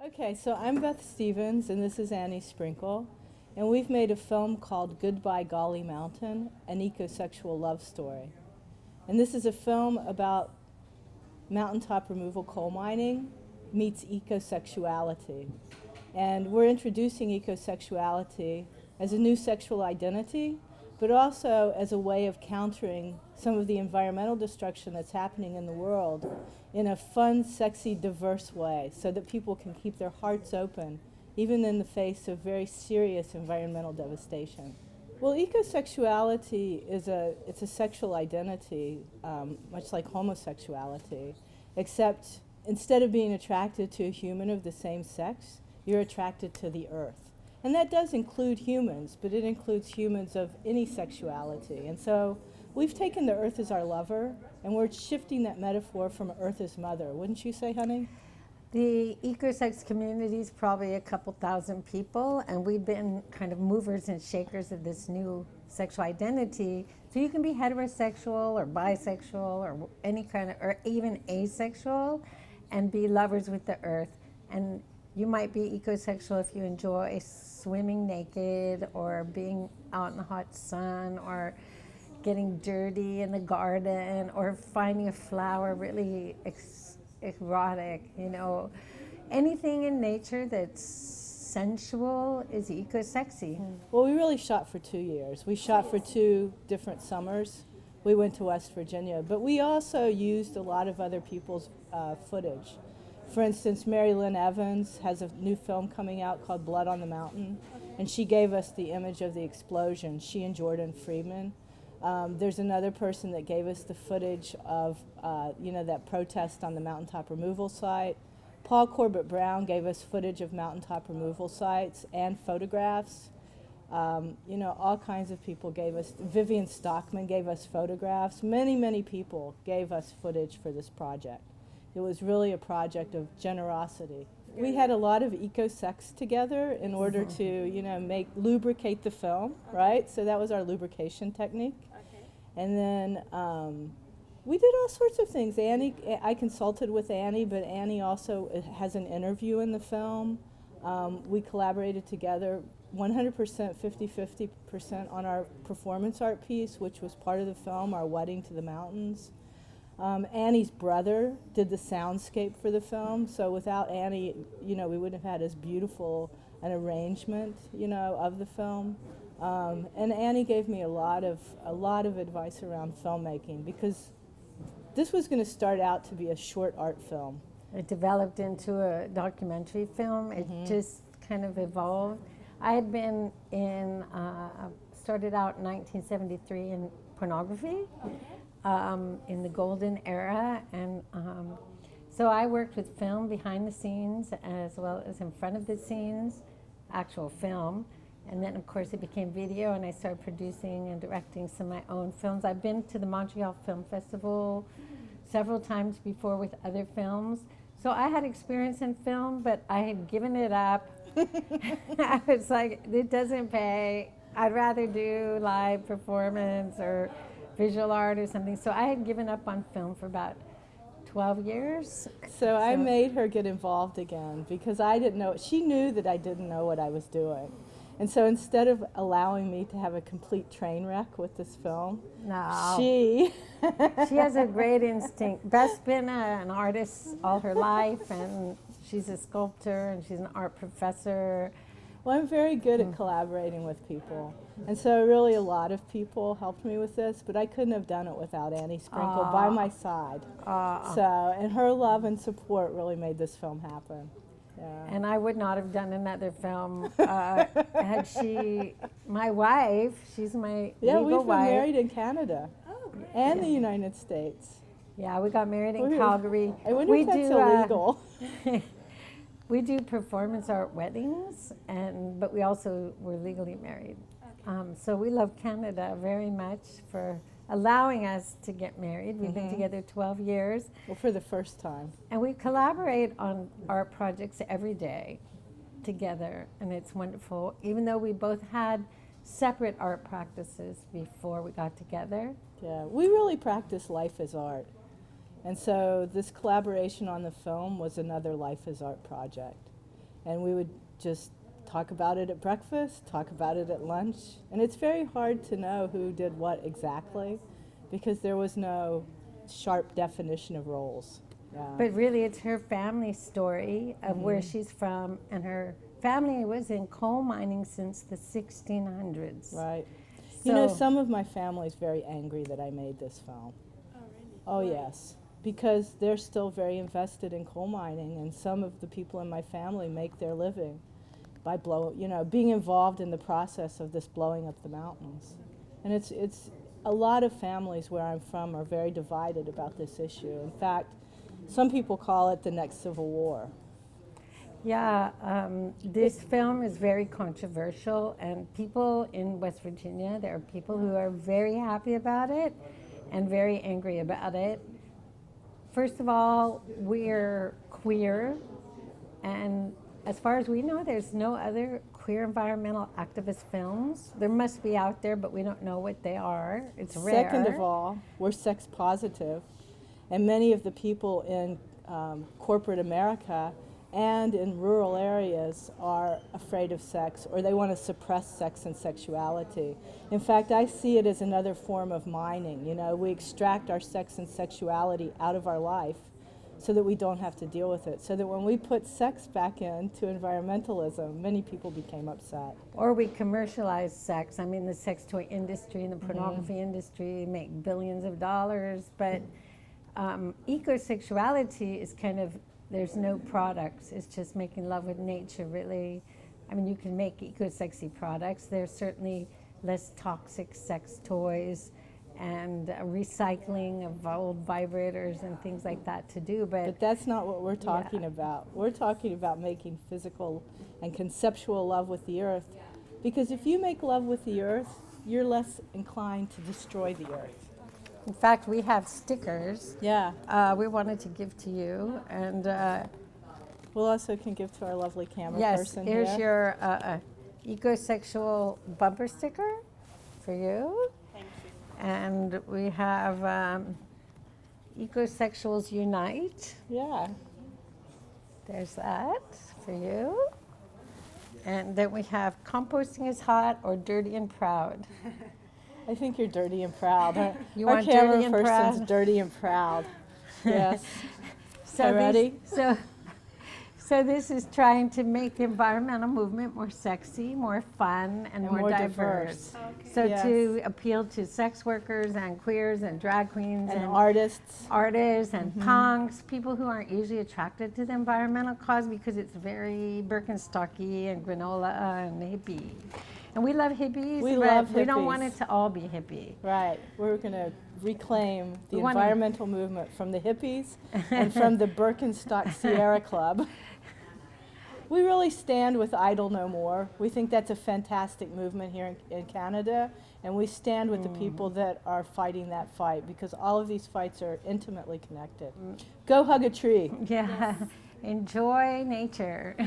Okay, so I'm Beth Stevens, and this is Annie Sprinkle, and we've made a film called Goodbye Gauley Mountain, an ecosexual love story. And this is a film about mountaintop removal coal mining meets ecosexuality. And we're introducing ecosexuality as a new sexual identity, but also as a way of countering some of the environmental destruction that's happening in the world in a fun, sexy, diverse way so that people can keep their hearts open even in the face of very serious environmental devastation. Well, ecosexuality it's a sexual identity, much like homosexuality, except instead of being attracted to a human of the same sex, you're attracted to the earth. And that does include humans, but it includes humans of any sexuality. And so we've taken the earth as our lover, and we're shifting that metaphor from earth as mother. Wouldn't you say, honey? The ecosex community is probably a couple thousand people, and we've been kind of movers and shakers of this new sexual identity. So you can be heterosexual or bisexual or any kind of, or even asexual, and be lovers with the earth. And you might be ecosexual if you enjoy swimming naked or being out in the hot sun or getting dirty in the garden or finding a flower really erotic, you know. Anything in nature that's sensual is ecosexy. Well, we really shot for 2 years. We shot for 2 different summers. We went to West Virginia, but we also used a lot of other people's footage. For instance, Mary Lynn Evans has a new film coming out called Blood on the Mountain, and she gave us the image of the explosion, she and Jordan Friedman. There's another person that gave us the footage of, that protest on the mountaintop removal site. Paul Corbett Brown gave us footage of mountaintop removal sites and photographs. All kinds of people gave us, Vivian Stockman gave us photographs. Many people gave us footage for this project. It was really a project of generosity. We had a lot of ecosex together in order to, lubricate the film, right? So that was our lubrication technique. And then we did all sorts of things. I consulted with Annie, but Annie also has an interview in the film. We collaborated together 100%, 50% on our performance art piece, which was part of the film, our Wedding to the Mountains. Annie's brother did the soundscape for the film, so without Annie, we wouldn't have had as beautiful an arrangement, of the film. And Annie gave me a lot of advice around filmmaking because this was going to start out to be a short art film. It developed into a documentary film. It just kind of evolved. I had been started out in 1973 in pornography. In the golden era, and so I worked with film behind the scenes as well as in front of the scenes, actual film, and then of course it became video, and I started producing and directing some of my own films. I've been to the Montreal Film Festival several times before with other films, so I had experience in film, but I had given it up. I was like, it doesn't pay. I'd rather do live performance or visual art or something. So I had given up on film for about 12 years. So I made her get involved again because I didn't know. She knew that I didn't know what I was doing. And so instead of allowing me to have a complete train wreck with this film, she has a great instinct. Beth's been an artist all her life, and she's a sculptor, and she's an art professor. Well, I'm very good at collaborating with people. And so really a lot of people helped me with this, but I couldn't have done it without Annie Sprinkle by my side. And her love and support really made this film happen. Yeah. And I would not have done another film had my wife, she's my legal we've been wife. married in Canada and the United States. Yeah, we got married in Calgary. I wonder if that's illegal. We do performance art weddings, but we also were legally married. So we love Canada very much for allowing us to get married. We've been together 12 years. Well, for the first time. And we collaborate on art projects every day together, and it's wonderful. Even though we both had separate art practices before we got together. Yeah, we really practice life as art. And so this collaboration on the film was another Life as Art project. And we would just talk about it at breakfast, talk about it at lunch. And it's very hard to know who did what exactly because there was no sharp definition of roles. Yeah. But really, it's her family story of where she's from, and her family was in coal mining since the 1600s. Right. So, You know, some of my family's very angry that I made this film. Oh, really? Oh, yes. Because they're still very invested in coal mining, and some of the people in my family make their living by being involved in the process of this blowing up the mountains. And it's a lot of families where I'm from are very divided about this issue. In fact, some people call it the next Civil War. yeah, this film is very controversial, and people in West Virginia, there are people who are very happy about it and very angry about it. First of all, we're queer, and as far as we know, there's no other queer environmental activist films. There must be out there, but we don't know what they are. It's rare. Second of all, we're sex positive, and many of the people in corporate America and in rural areas are afraid of sex, or they want to suppress sex and sexuality. In fact, I see it as another form of mining. You know, we extract our sex and sexuality out of our life so that we don't have to deal with it. So that when we put sex back into environmentalism, many people became upset. Or we commercialize sex. I mean, the sex toy industry and the pornography industry make billions of dollars, but ecosexuality is kind of, there's no products. It's just making love with nature, really. I mean, you can make eco-sexy products. There's certainly less toxic sex toys and recycling of old vibrators and things like that to do. But that's not what we're talking about. We're talking about making physical and conceptual love with the earth. Because if you make love with the earth, you're less inclined to destroy the earth. In fact, we have stickers. Yeah. We wanted to give to you, and We'll also can give to our lovely camera yes, person here's here. your ecosexual bumper sticker for you. Thank you. And we have Ecosexuals Unite. Yeah. There's that for you. And then we have Composting is Hot or Dirty and Proud. I think you're dirty and proud. You Our want camera dirty and person's proud? dirty and proud. Yes. So ready? So this is trying to make the environmental movement more sexy, more fun, and more diverse. Okay. So Yes. to appeal to sex workers and queers and drag queens And artists. and punks, people who aren't usually attracted to the environmental cause because it's very Birkenstocky and granola and hippie. And we love hippies, We but love we don't want hippies. it to all be hippie. Right. We're going to reclaim the We wanna- environmental movement from the hippies and from the Birkenstock Sierra Club. We really stand with Idle No More. We think that's a fantastic movement here in Canada, and we stand with the people that are fighting that fight because all of these fights are intimately connected. Go hug a tree. Yeah, enjoy nature.